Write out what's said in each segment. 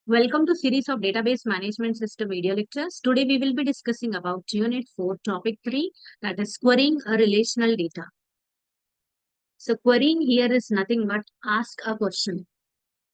Welcome to series of database management system video lectures. Today we will be discussing about unit 4 topic 3, that is querying a relational data. So querying here is nothing but ask a question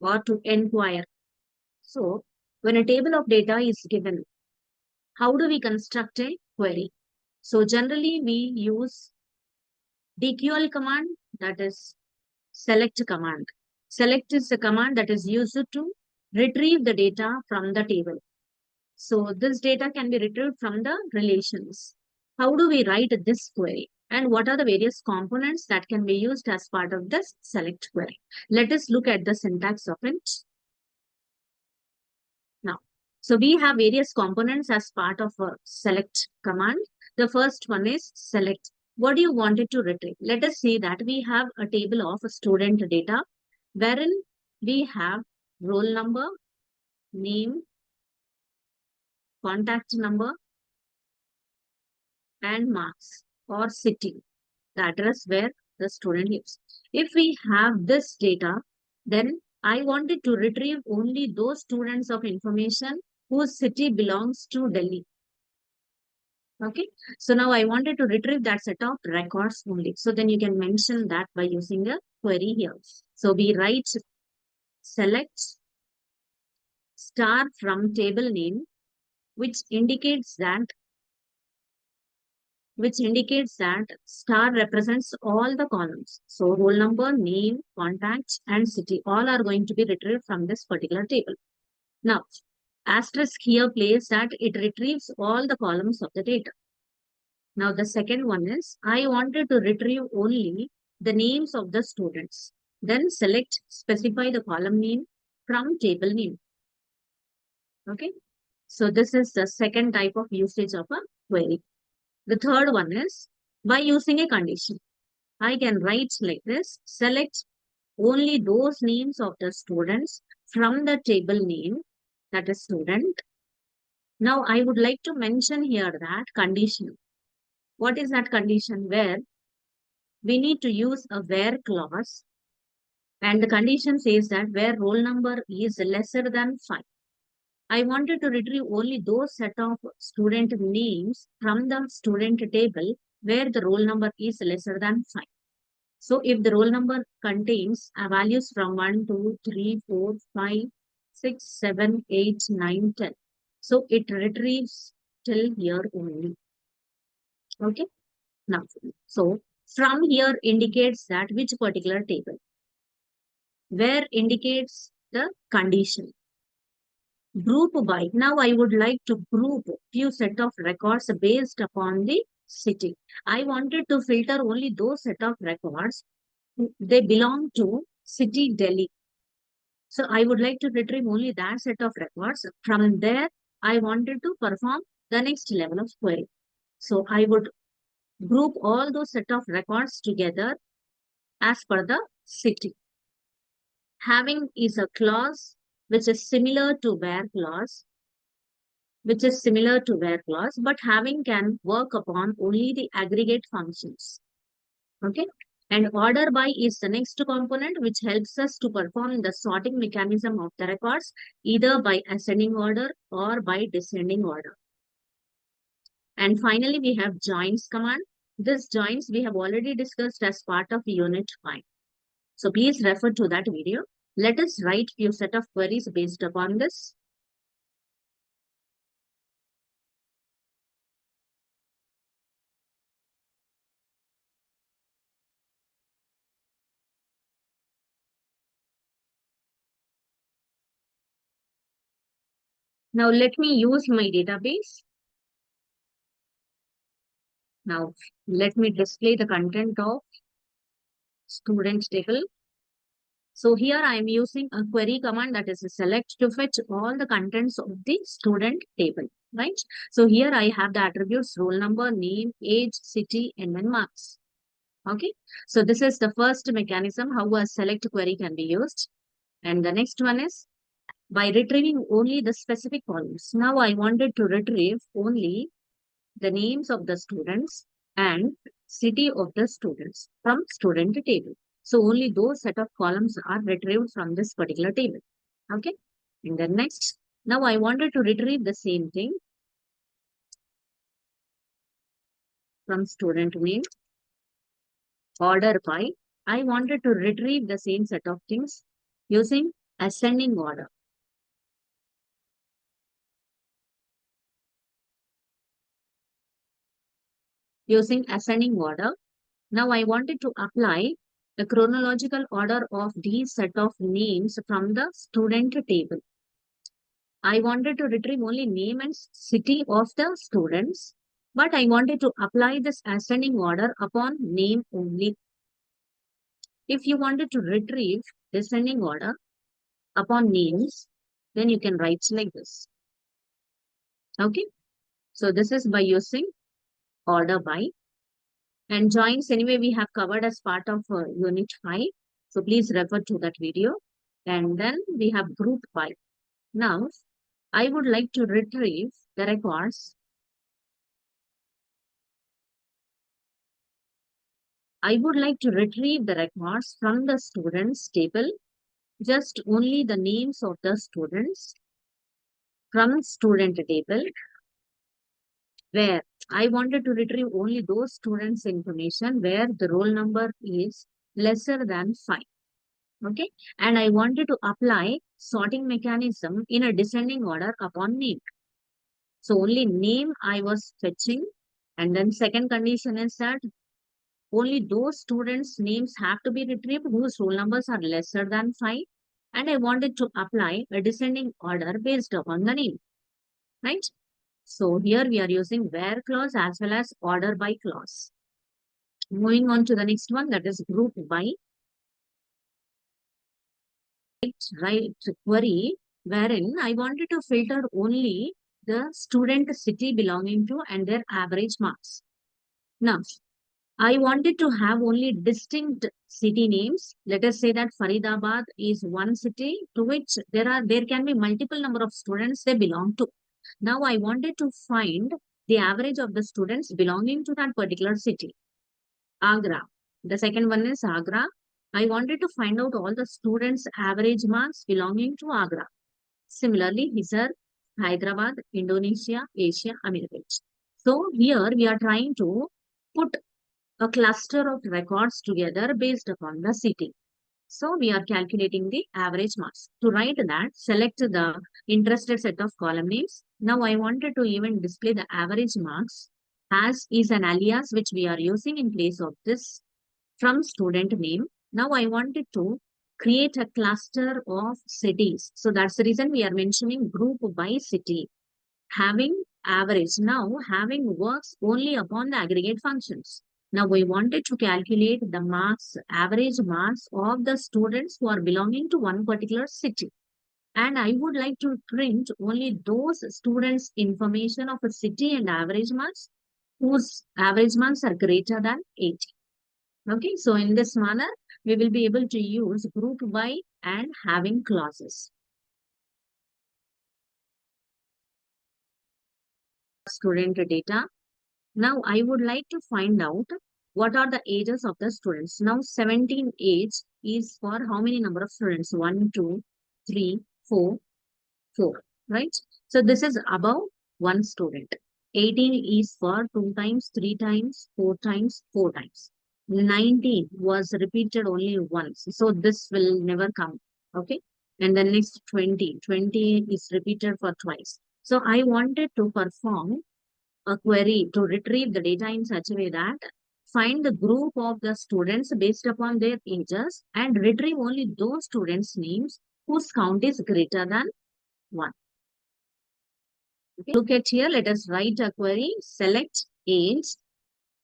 or to inquire. So when a table of data is given, how do we construct a query? So generally we use DQL command, that is select command. Select is the command that is used to retrieve the data from the table. So this data can be retrieved from the relations. How do we write this query? And what are the various components that can be used as part of this select query? Let us look at the syntax of it now. So we have various components as part of a select command. The first one is select. What do you want it to retrieve? Let us say that we have a table of student data wherein we have roll number, name, contact number, and marks or city, the address where the student lives. If we have this data, then I wanted to retrieve only those students of information whose city belongs to Delhi. Okay. So now I wanted to retrieve that set of records only. So then you can mention that by using a query here. So we write select star from table name, which indicates that star represents all the columns. So roll number, name, contact, and city all are going to be retrieved from this particular table. Now, asterisk here plays that it retrieves all the columns of the data. Now, the second one is I wanted to retrieve only the names of the students. Then specify the column name from table name. Okay. So this is the second type of usage of a query. The third one is by using a condition. I can write like this, select only those names of the students from the table name, that is student. Now I would like to mention here that condition. What is that condition? Where we need to use a where clause, and the condition says that where roll number is lesser than 5. I wanted to retrieve only those set of student names from the student table where the roll number is lesser than 5. So if the roll number contains values from 1, 2, 3, 4, 5, 6, 7, 8, 9, 10. So it retrieves till here only. Okay. Now, so from here indicates that which particular table. Where indicates the condition. Group by. Now I would like to group few set of records based upon the city. I wanted to filter only those set of records. They belong to city Delhi. So I would like to retrieve only that set of records. From there, I wanted to perform the next level of query. So I would group all those set of records together as per the city. Having is a clause which is similar to where clause, but having can work upon only the aggregate functions. Okay. And order by is the next component which helps us to perform the sorting mechanism of the records either by ascending order or by descending order. And finally, we have joins command. This joins we have already discussed as part of unit 5. So please refer to that video. Let us write few set of queries based upon this. Now let me use my database. Now let me display the content of student table. So here I am using a query command, that is a select, to fetch all the contents of the student table, right? So here I have the attributes roll number, name, age, city, and then marks. Okay. So this is the first mechanism how a select query can be used. And the next one is by retrieving only the specific columns. Now I wanted to retrieve only the names of the students and city of the students from student table. So only those set of columns are retrieved from this particular table. Okay. And then next, now I wanted to retrieve the same thing from student name, order by. I wanted to retrieve the same set of things using ascending order. Using ascending order, now I wanted to apply the chronological order of these set of names from the student table. I wanted to retrieve only name and city of the students, but I wanted to apply this ascending order upon name only. If you wanted to retrieve descending order upon names, then you can write like this. Okay. So this is by using order by. And joins anyway we have covered as part of unit 5. So please refer to that video. And then we have group by. Now I would like to retrieve the records. I would like to retrieve the records from the students table, just only the names of the students from student table, where I wanted to retrieve only those students' information where the roll number is lesser than 5. Okay. And I wanted to apply sorting mechanism in a descending order upon name. So only name I was fetching. And then second condition is that only those students' names have to be retrieved whose roll numbers are lesser than 5. And I wanted to apply a descending order based upon the name. Right? So here we are using where clause as well as order by clause. Moving on to the next one, that is group by. Right query wherein I wanted to filter only the student city belonging to and their average marks. Now, I wanted to have only distinct city names. Let us say that Faridabad is one city to which there can be multiple number of students they belong to. Now I wanted to find the average of the students belonging to that particular city. Agra. The second one is Agra. I wanted to find out all the students' average marks belonging to Agra. Similarly, Hisar, Hyderabad, Indonesia, Asia, America. So here we are trying to put a cluster of records together based upon the city. So we are calculating the average marks. To write that, select the interested set of column names. Now I wanted to even display the average marks as is an alias which we are using in place of this from student name. Now I wanted to create a cluster of cities. So that's the reason we are mentioning group by city. Having average. Now having works only upon the aggregate functions. Now we wanted to calculate the marks, average marks of the students who are belonging to one particular city. And I would like to print only those students' information of a city and average marks whose average marks are greater than 80. Okay, so in this manner, we will be able to use group by and having clauses. Student data. Now I would like to find out what are the ages of the students. Now 17 age is for how many number of students? 1, 2, 3, 4, 4, right? So this is above one student. 18 is for 2 times, 3 times, 4 times, 4 times. 19 was repeated only once. So this will never come. Okay. And then next 20. 20 is repeated for twice. So I wanted to perform a query to retrieve the data in such a way that find the group of the students based upon their ages and retrieve only those students' names whose count is greater than 1. Okay. Look at here, let us write a query, select age,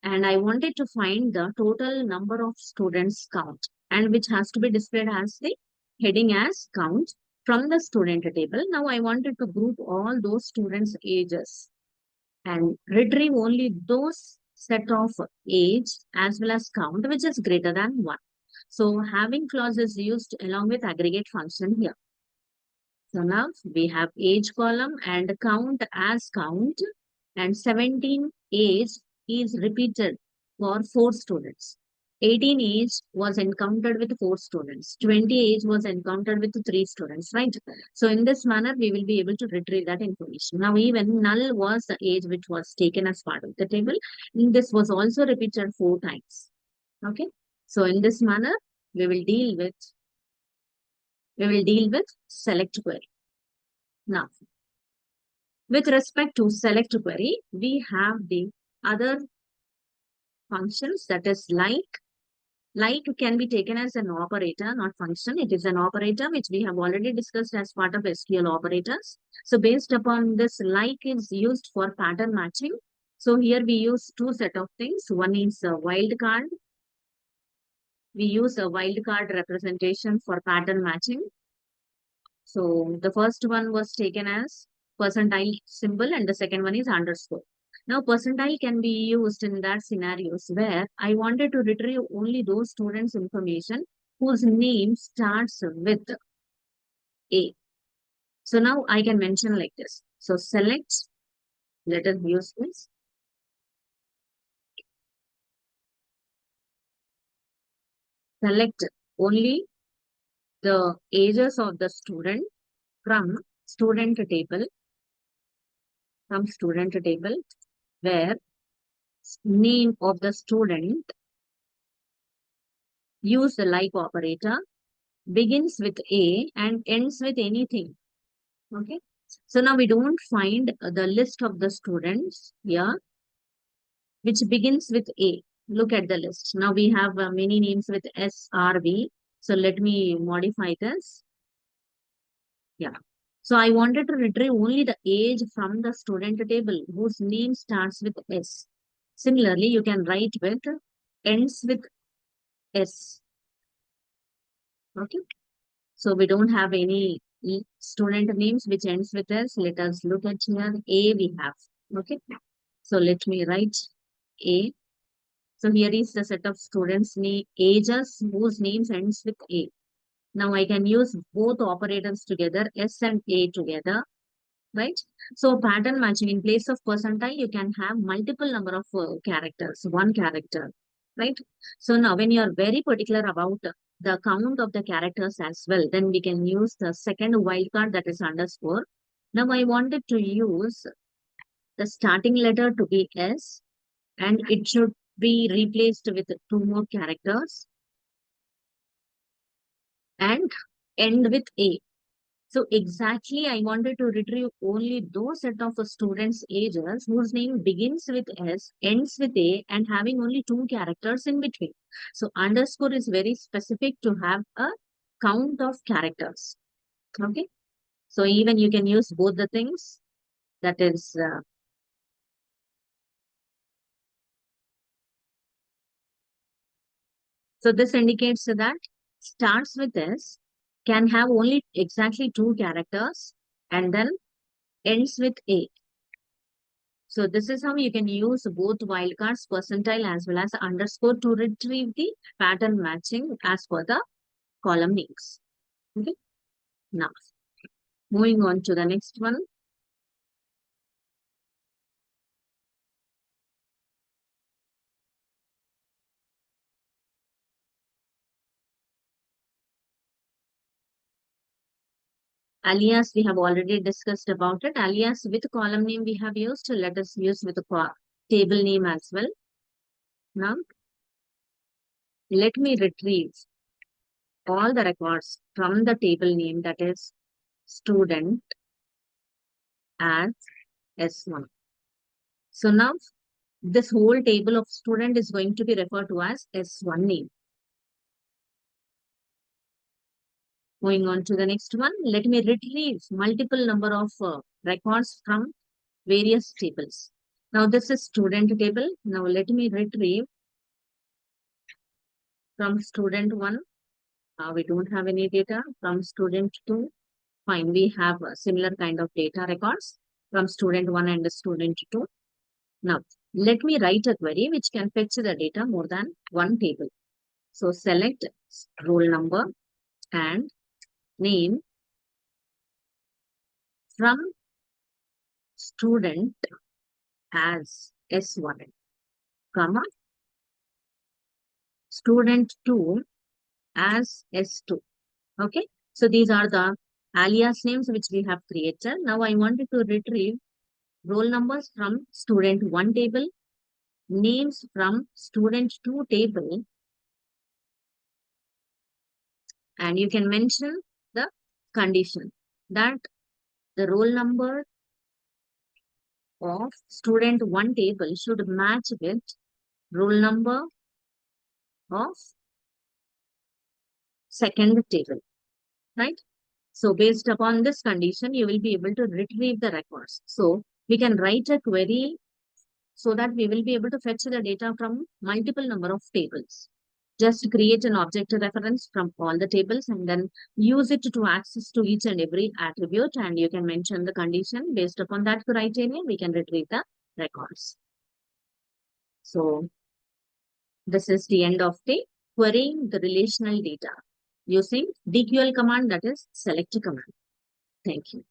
and I wanted to find the total number of students count and which has to be displayed as the heading as count from the student table. Now I wanted to group all those students' ages and retrieve only those set of age as well as count which is greater than 1. So having clause is used along with aggregate function here. So now we have age column and count as count, and 17 age is repeated for 4 students. 18 age was encountered with 4 students. 20 age was encountered with 3 students, right? So in this manner, we will be able to retrieve that information. Now, even null was the age which was taken as part of the table. This was also repeated 4 times. Okay. So in this manner, we will deal with select query. Now, with respect to select query, we have the other functions, that is like. Like can be taken as an operator, not function. It is an operator which we have already discussed as part of SQL operators. So based upon this, like is used for pattern matching. So here we use two set of things. One is a wildcard. We use a wildcard representation for pattern matching. So the first one was taken as percentile symbol and the second one is underscore. Now percentile can be used in that scenarios where I wanted to retrieve only those students' information whose name starts with A. So now I can mention like this. So select, let us use this. Select only the ages of the student from student table, where name of the student, use the like operator, begins with A and ends with anything. Okay. So now we don't find the list of the students here, which begins with A. Look at the list. Now we have many names with SRV. So let me modify this. Yeah. So I wanted to retrieve only the age from the student table whose name starts with S. Similarly, you can write with ends with S. Okay. So we don't have any student names which ends with S. Let us look at here. A we have. Okay. So let me write A. So here is the set of students' name, ages whose names ends with A. Now I can use both operators together, S and A together, right? So pattern matching, in place of percentile, you can have multiple number of characters, one character, right? So now when you are very particular about the count of the characters as well, then we can use the second wildcard, that is underscore. Now I wanted to use the starting letter to be S and it should be replaced with two more characters and end with A. So exactly I wanted to retrieve only those set of students' ages whose name begins with S, ends with A, and having only two characters in between. So underscore is very specific to have a count of characters. Okay. So even you can use both the things. That is, so this indicates that starts with S, can have only exactly two characters, and then ends with A. So this is how you can use both wildcards, percentile as well as underscore to retrieve the pattern matching as per the column names. Okay. Now, moving on to the next one. Alias, we have already discussed about it. Alias with column name we have used. Let us use with the table name as well. Now, let me retrieve all the records from the table name, that is student, as S1. So now this whole table of student is going to be referred to as S1 name. Moving on to the next one, let me retrieve multiple number of records from various tables. Now this is student table. Now let me retrieve from student 1. We don't have any data. From student 2, fine. We have a similar kind of data records from student 1 and student 2. Now let me write a query which can fetch the data more than one table. So select roll number and name from student as S1, comma, student2 as S2. Okay. So these are the alias names which we have created. Now I wanted to retrieve roll numbers from student1 table, names from student2 table, and you can mention the condition that the roll number of student1 table should match with roll number of second table, right? So based upon this condition, you will be able to retrieve the records. So we can write a query so that we will be able to fetch the data from multiple number of tables. Just create an object reference from all the tables and then use it to access to each and every attribute, and you can mention the condition. Based upon that criteria, we can retrieve the records. So this is the end of the querying the relational data using DQL command, that is select command. Thank you.